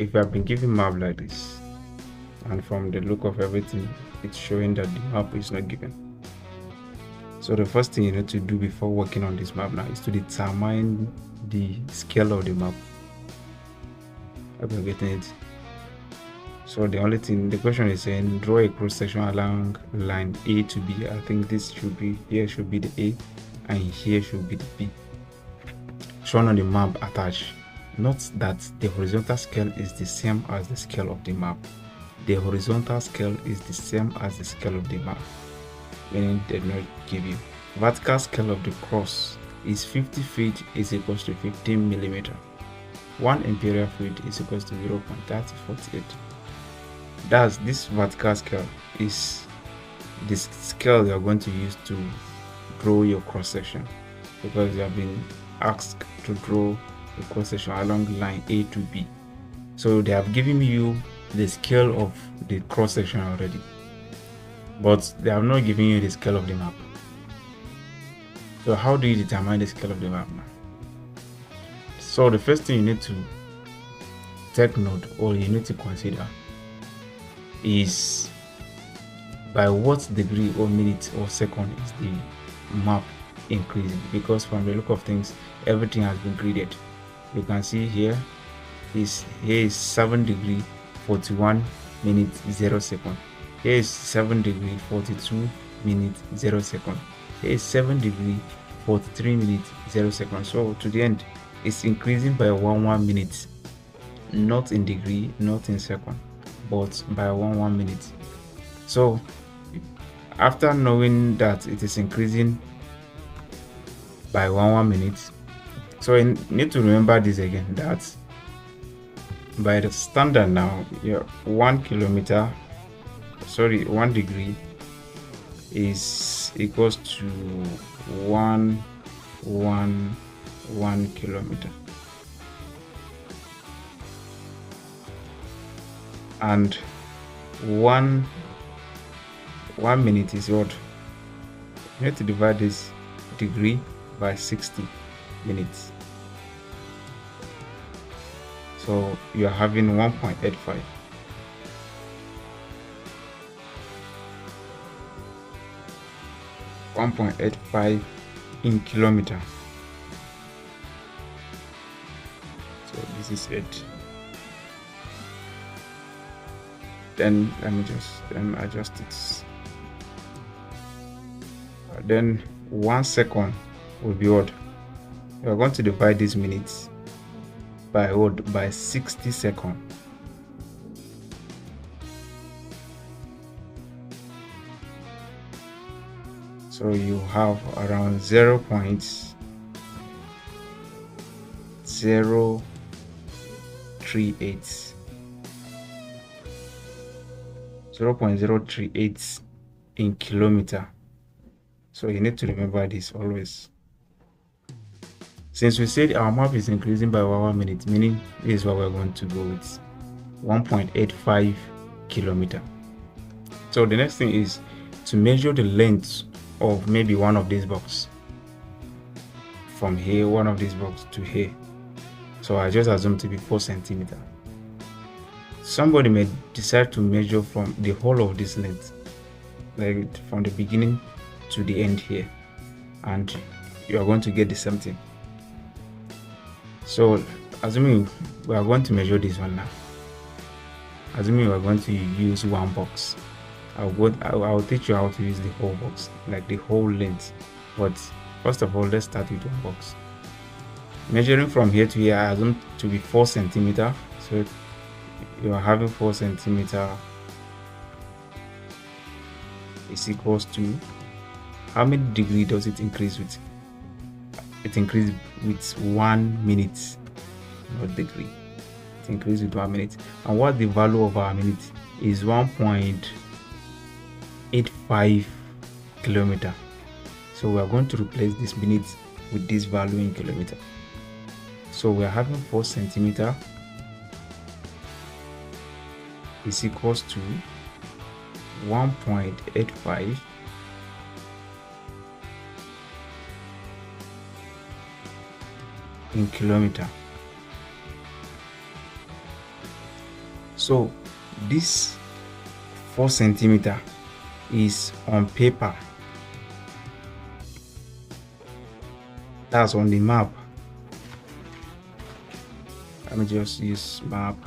if you have been given map like this, and from the look of everything, it's showing that the map is not given. So the first thing you need to do before working on this map now is to determine the scale of the map. Hope you're getting it. So the question is saying draw a cross section along line A to B. I think this should be, here should be the A and here should be the B. Shown on the map attached. Note that the horizontal scale is the same as the scale of the map. The horizontal scale is the same as the scale of the map, meaning they not give you. Vertical scale of the cross is 50 feet is equals to 15 millimeter. 1 imperial feet is equals to 0.3048. Thus, this vertical scale is the scale you are going to use to draw your cross section, because you have been asked to draw a cross section along line A to B. So they have given you the scale of the cross section already, but they have not given you the scale of the map. So how do you determine the scale of the map now? So the first thing you need to take note, or you need to consider, is by what degree or minute or second is the map increasing, because from the look of things everything has been graded. You can see here is 7 degree 41 minutes 0 second. Here is 7 degree 42 minutes 0 second. Here is 7 degree 43 minutes 0 second. So to the end, it's increasing by 1 minute, not in degree, not in second, but by 1 minute. So after knowing that it is increasing by 1 minute, so you need to remember this again, that by the standard now, your 1 degree is equals to 1 kilometer, and 1 minute is what? You need to divide this degree by 60 minutes. So you are having 1.85. In kilometer. So this is it. Then let me just adjust it. Then 1 second will be what? We are going to divide these minutes by what? By 60 seconds. So you have around 0.038 in kilometer. So you need to remember this always. Since we said our map is increasing by 1 minute, meaning this is what we're going to go with, 1.85 kilometer. So the next thing is to measure the length of maybe one of these boxes. From here, one of these boxes to here. So I just assume to be 4 centimeters. Somebody may decide to measure from the whole of this length, like from the beginning to the end here, and you are going to get the same thing. So assuming we are going to measure this one now, assuming we are going to use one box, I'll teach you how to use the whole box, like the whole length. But first of all, let's start with one box. Measuring from here to here, I assume to be 4 centimeters. So you are having 4 centimeters is equals to, how many degree does it increase with? It increases with 1 minute, not degree. It increases with 1 minute. And what the value of our minute is 1.85 kilometer. So we are going to replace this minute with this value in kilometer. So we are having 4 centimeter is equals to 1.85 in kilometer. So this 4 centimeter is on paper, that's on the map. Let me just use map.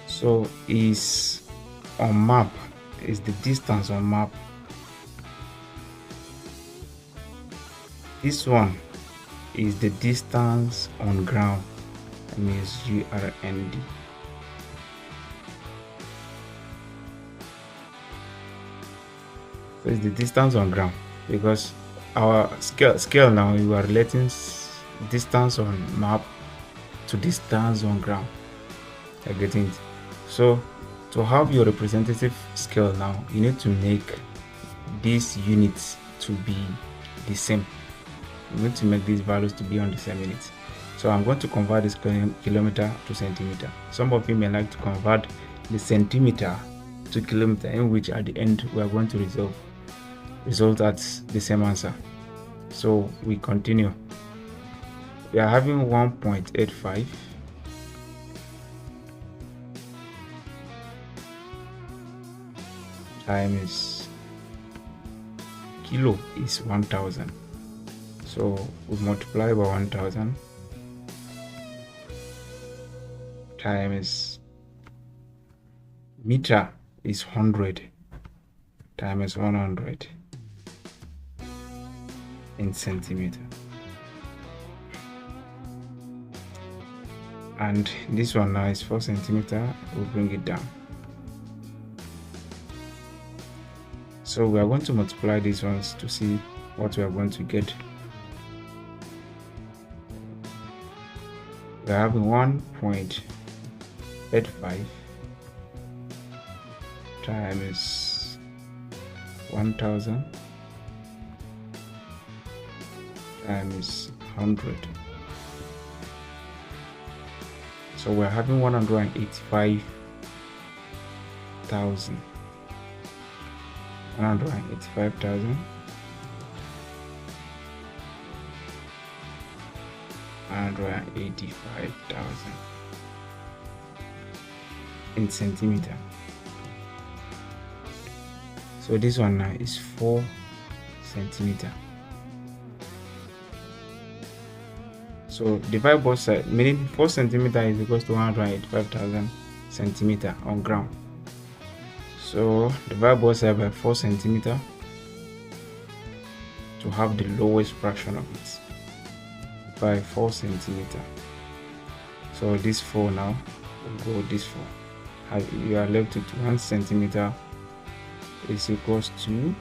So is on map, is the distance on map. This one is the distance on ground, that means URND. So it's the distance on ground, because our scale now, we are relating distance on map to distance on ground. You're getting it? So to have your representative scale now, you need to make these units to be the same. You need to make these values to be on the same units. So I'm going to convert this kilometer to centimeter. Some of you may like to convert the centimeter to kilometer, in which at the end we are going to result at the same answer. So we continue. We are having 1.85 times kilo is 1000. So we multiply by 1000 times meter is 100 times 100 in centimeter. And this one now is 4 centimeter. We'll bring it down. So we are going to multiply these ones to see what we are going to get. We are having 1.85 times 1000 times 100. So we're having 185,000. 185,000 185,000 in centimeter. So this one now is 4 centimeter. So divide both sides, meaning 4 centimeter is equal to 185,000 centimeter on ground. So divide both sides by 4 centimeter to have the lowest fraction of it, by 4 centimeter. So this 4 now will go this 4. You are left with 1 centimeter is equals to,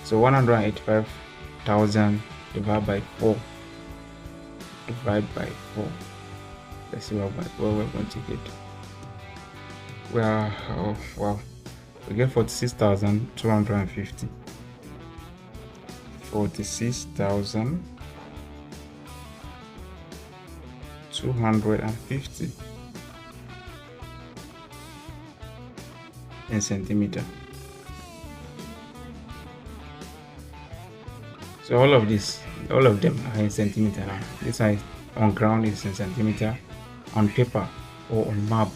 so 185,000 divided by 4. Divide by 4. Let's see what we're going to get. Well, oh, wow, we get 46,250. 46,250 in centimeter. So all of them are in centimeter now. This one on ground is in centimeter, on paper or on map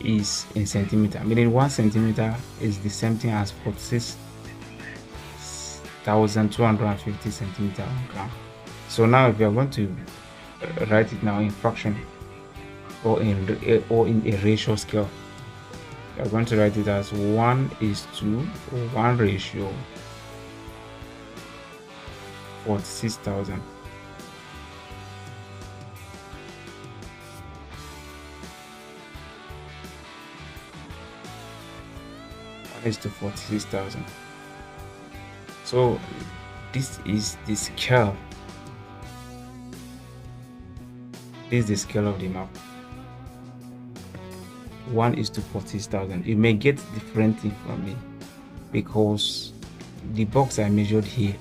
is in centimeter, meaning 1 centimeter is the same thing as 46,250 centimeter on ground. So now if you are going to write it now in fraction or in a ratio scale, you are going to write it as 1:1 ratio 46,000. Is to 46,000. So this is the scale. This is the scale of the map. 1:46,000. You may get different thing from me because the box I measured here,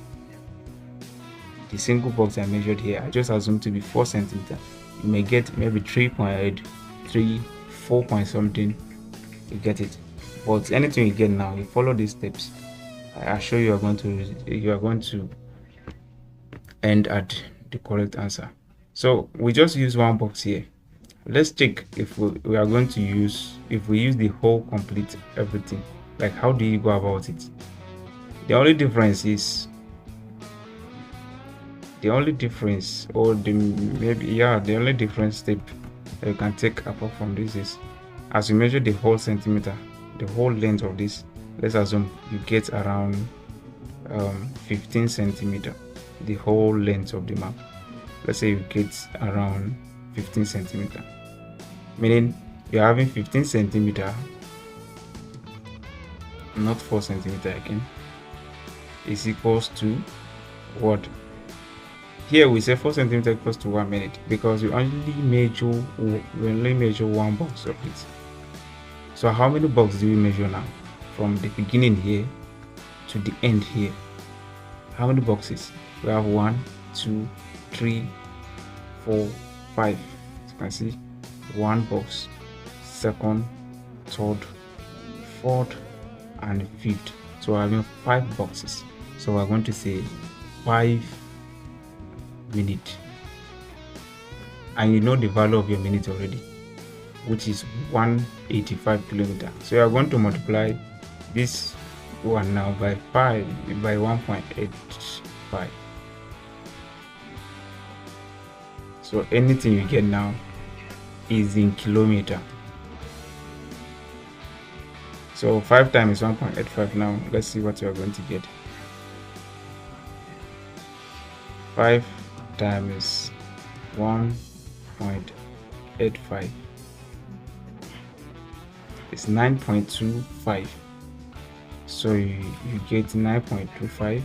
the single box I measured here, I just assumed to be 4 centimeter. You may get maybe 3.4 4 point something, you get it. But anything you get now, you follow these steps, I assure you are going to end at the correct answer. So we just use one box here. Let's check if we are going to use, if we use the whole complete everything, like how do you go about it? The only difference the only different step that you can take apart from this is, as you measure the whole centimeter, the whole length of this, let's assume you get around 15 centimeter, the whole length of the map. Let's say you get around 15 centimeter, meaning you're having 15 centimeter, not 4 centimeter again, is equals to what? Here we say 4 centimeter equals to 1 minute, because we only measure 1 box of it. So how many boxes do we measure now? From the beginning here to the end here, how many boxes? We have 1, 2, 3, 4, 5. As you can see, 1 box, second, third, fourth, and fifth. So we're having 5 boxes. So we're going to say 5 minutes, and you know the value of your minute already, which is 185 kilometers. So you are going to multiply this one now by 1.85. So anything you get now is in kilometer. So 5 times 1.85. Now let's see what you are going to get. 5 times 1.85 is 9.25. So you get 9.25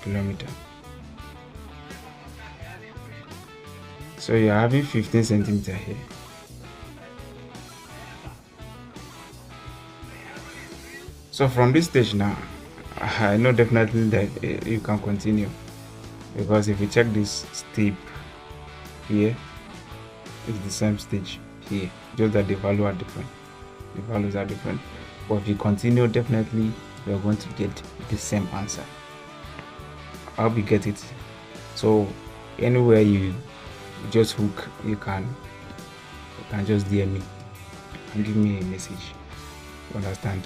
kilometer. So you're having 15 centimeter here. So from this stage now, I know definitely that you can continue, because if you check this step here, it's the same stage here, just that the values are different. But if you continue, definitely you're going to get the same answer. I hope you get it. So anywhere you just hook, you can just DM me and give me a message. You understand?